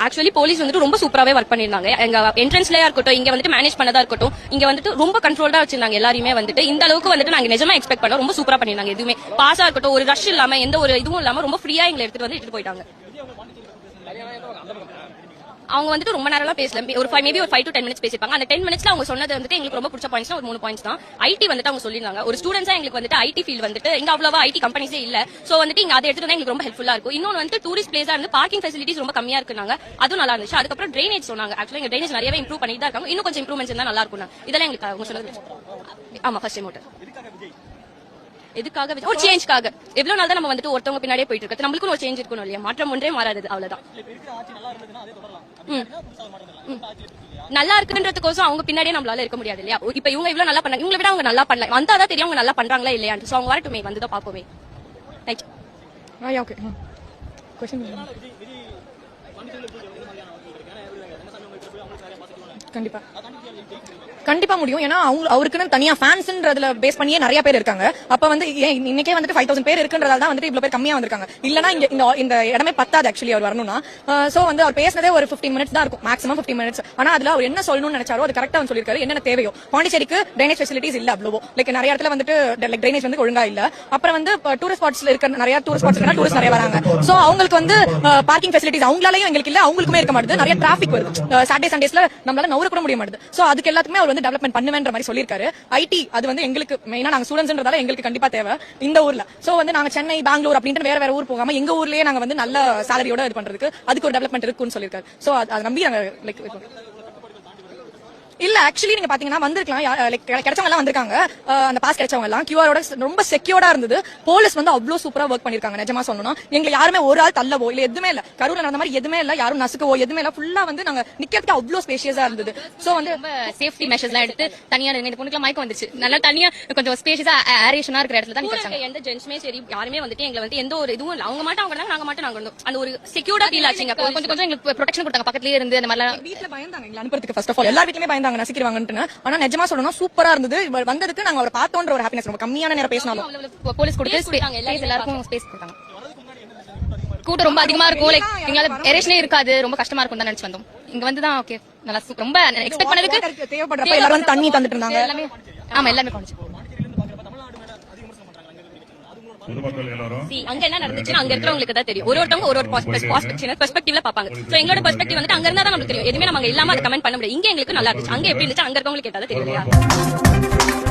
Actually police வந்துட்டு ரொம்ப சூப்பராவே work பண்ணிருந்தாங்க. எங்க என்ட்ரன்ஸ்லயா இருக்கட்டும், இங்க வந்துட்டு மேனேஜ் பண்ணதா இருக்கட்டும், இங்க வந்துட்டு ரொம்ப கண்ட்ரோல்டா வச்சிருந்தாங்க எல்லாருமே. வந்துட்டு இந்த அளவுக்கு வந்துட்டு நாங்க நிஜமா எக்ஸ்பெக்ட் பண்ணோம். ரொம்ப சூப்பரா பண்ணிருந்தாங்க. எதுவுமே பாஸா இருக்கட்டும், ஒரு ரஷ் இல்லாம, எந்த ஒரு இதுவும் இல்லாம ரொம்ப ஃப்ரீயா எங்களை எடுத்துட்டு போயிட்டாங்க. அவங்க வந்துட்டு ரொம்ப நேரம் பேசல. ஒரு 5 to 10 minutes பேசிருப்பாங்க. அந்த 10 minutesல அவங்க சொன்னது வந்துட்டு எங்களுக்கு ரொம்ப பிடிச்ச பாயிண்ட்ஸ்னா ஒரு 3 பாயிண்ட்ஸ் தான். ஐடி வந்துட்டு அவங்க சொல்லிருந்தாங்க. ஒரு ஸ்டூடெண்ட்ஸா எங்களுக்கு வந்துட்டு ஐடி ஃபீல்ட் வந்துட்டு இங்க அவ்வளவா ஐடி கம்பெனிஸே இல்ல. சோ வந்துட்டு இங்க அதை எடுத்துட்டு எங்களுக்கு ரொம்ப ஹெல்ப்ஃபுல்லா இருக்கும். இன்னொன்னு வந்து டூரிஸ்ட் பிளேஸா இருந்து பார்க்கிங் ஃபெசிலிட்டிஸ் ரொம்ப கம்மியா இருக்குனாங்க. அதுவும் நல்லா இருந்துச்சு. அதுக்கப்புறம் ட்ரைனேஜ் சொன்னாங்க. ஆக்சுவலா இங்க ட்ரைனேஜ் நிறையவே இம்ப்ரூவ் பண்ணிட்டு தான் இருக்காங்க. இன்னும் கொஞ்சம் இம்ப்ரூவ்மெண்ட்ஸ் இருந்தா நல்லா இருக்கும். இதெல்லாம் எங்களுக்கு அவங்க சொன்னது. ஆமா, ஃபர்ஸ்ட் டைம் ஓட்டு. எதுக்காக? ஒரு சேஞ்ச்காக. எவ்வளவு நாள் தான் நம்ம வந்துட்டு ஒருத்தவங்க பின்னாடியே போயிட்டு இருக்கு. நம்மளுக்கும் ஒரு சேஞ்ச் இருக்கணும் இல்லையா? மாற்றம் ஒன்றே மாறாது, அவ்வளவுதான். நல்லா இருக்குன்றதுக்கோசம் அவங்க பின்னாடியே நம்மளால இருக்க முடியாது இல்லையா? இப்ப இவங்க இவ்வளவு நல்லா பண்ணாங்க, இவங்களை விட அவங்க நல்லா பண்ணலாம். வந்தாதான் தெரியும் அவங்க நல்லா பண்றாங்களா இல்லையா. சோ அவங்க வரட்டுமே, வந்துதான் பாப்போமே. ஓகே. கண்டிப்பா கண்டிப்பா முடியும். ஏன்னா அவருக்குன்னு தனியா ஃபேன்ஸ்ன்றதுல பேஸ் பண்ணியே நிறைய பேர் இருக்காங்க. அப்ப வந்து இன்னைக்கே வந்துட்டு 5000 பேர் இருக்குன்றதால தான் வந்துட்டு இவ்வளவு பேர் கம்மியா வந்திருக்காங்க. இல்லனா இந்த இடமே பத்தாது ஆக்சுவலி அவர் வரணும்னா. சோ வந்து அவர் பேசினதே ஒரு 15 minutes தான் இருக்கும், மேக்ஸிமம் 15 minutes. ஆனா அதுல அவர் என்ன சொல்லணும்னு நினைச்சாரோ அது கரெக்டா வந்து சொல்லிருக்காரு. என்ன தேவையோ பாண்டிச்சேரிக்கு ட்ரைனேஜ் ஃபெசிலிட்டிஸ் இல்ல அவ்வளவோ. லைக் நிறைய இடத்துல வந்துட்டு லைக் ட்ரைனேஜ் வந்து ஒழுங்கா இல்ல. அப்புறம் வந்து டூரிஸ்ட் ஸ்பாட்ஸ்ல இருக்க நிறைய டூரிஸ்ட் ஸ்பாட்ஸ்ல டூரிஸ்ட் நிறைய வராங்க. சோ அவங்களுக்கு வந்து பார்க்கிங் ஃபெசிலிட்டிஸ் அவங்களாலயும் எங்களுக்கு இல்ல, அவங்களுக்குமே இருக்க மாட்டேது. நிறைய டிராபிக் வருது. சாட்டர்டே சண்டேஸ்ல நம்மளால நவுற கூட முடிய மாட்டேது. சோ அதுக்கு எல்லாத்துக்குமே அவர் வந்து டெவலப்மெண்ட் பண்ணுவேன்ற மாதிரி சொல்லிருக்காரு. ஐடி அது வந்து எங்களுக்கு மெயினா நாங்க ஸ்டூடெண்ட்ஸ்ன்றதால எங்களுக்கு கண்டிப்பா தேவை இந்த ஊர்ல. சோ வந்து நாங்க சென்னை, பெங்களூர் அப்படின்ட்டு வேற ஊர் போகாம எங்க ஊர்லயே நாங்க வந்து நல்ல சாலரியோட இது பண்றதுக்கு அதுக்கு ஒரு டெவலப்மெண்ட் இருக்குன்னு சொல்லிருக்காரு. சோ அதை நம்பி நாங்க லைக் இல்ல ஆக்சுவலி நீங்க பாத்தீங்கன்னா வந்திருக்கலாம், கிடைச்சவங்க எல்லாம் வந்திருக்காங்க. அந்த பாஸ் கிடைச்சவங்க எல்லாம் கியூஆரோட ரொம்ப செக்யூர்டா இருந்தது. போலீஸ் வந்து அவ்வளவு சூப்பரா ஒர்க் பண்ணிருக்காங்க. நிஜமா சொல்லணும், எங்களை யாருமே ஒரு ஆள் தள்ளவோ இல்ல எதுவுமே இல்ல. கரூர்ல நடந்த மாதிரி எதுவுமே இல்ல, யாரும் நசுக்கவோ எதுவுமே இல்ல. ஃபுல்லா வந்து நாங்க நிக்கிறதுக்கு அவ்வளவு ஸ்பேஷியஸா இருந்தது. சோ வந்து சேஃப்டி மெஷர்ஸ் எல்லாம் எடுத்து தனியா இந்த பொண்ணுக்கு மயக்கம் வந்துச்சு. நல்லா தனியா கொஞ்சம் ஸ்பேஷியஸா ஏரியேஷனா இருக்கிற இடத்துல தான் நிக்கிறாங்க. எந்த ஜென்ஸ்மே சரி யாருமே வந்துட்டு எங்களை வந்து எந்த ஒரு இதுவும் இல்ல. அவங்க மட்டும் அவங்க நாங்க மட்டும் நாங்க அந்த ஒரு செக்யூர்டா ஃபீல் ஆச்சுங்க. கொஞ்சம் எங்களுக்கு ப்ரொடெக்ஷன் கொடுத்தாங்க. பக்கத்துலயே இருந்து அந்த மாதிரி வீட்டுல பயந்தாங்க எங்களை அனுப்புறதுக்கு. ஃபர்ஸ்ட் ஆஃப் ஆல் எல்லார் வீட்லயுமே பயந்தாங்க நசிக்கிறாங்கன்னு. ஆனா நிஜமா சொல்லணும் சூப்பரா இருந்தது. வந்ததுக்கு நாங்க அவரை பார்த்தோன்ற ஒரு ஹாப்பினஸ். ரொம்ப கம்மியான நேரம் பேசினாலும் போலீஸ் கொடுத்து எல்லாருக்கும் ஸ்பேஸ் கொடுத்தாங்க. கூட்டம் ரொம்ப அதிகமா இருக்கும். லைக் எங்களால எரேஷனே இருக்காது. ரொம்ப கஷ்டமா இருக்கும் தான் நினைச்சு வந்தோம். இங்க வந்துதான் ஓகே நல்லா ரொம்ப எக்ஸ்பெக்ட் பண்ணதுக்கு தேவைப்படுறப்ப எல்லாரும் தண்ணி தந்துட்டு இருந்தாங்க. எல்லாமே ஆமா எல்லாமே பண்ணுச்சு. அங்க என்ன நடந்துச்சுன்னு அங்க இருக்கிறவங்களுக்கு தான் தெரியும். ஒருத்தவங்க ஒரு பெர்ஸ்பெக்டிவ்ல பாப்பாங்க. சோ எங்களோட பெர்ஸ்பெக்டிவ் வந்துட்டு அங்க இருந்தா தான் நமக்கு தெரியும். எதுவுமே நம்ம இல்லாம அதை கமெண்ட் பண்ண முடியாது. இங்க எங்களுக்கு நல்லா இருந்துச்சு. அங்க எப்படி இருந்துச்சு அங்க இருக்கவங்களுக்கு கேட்டாதான் தெரியும்.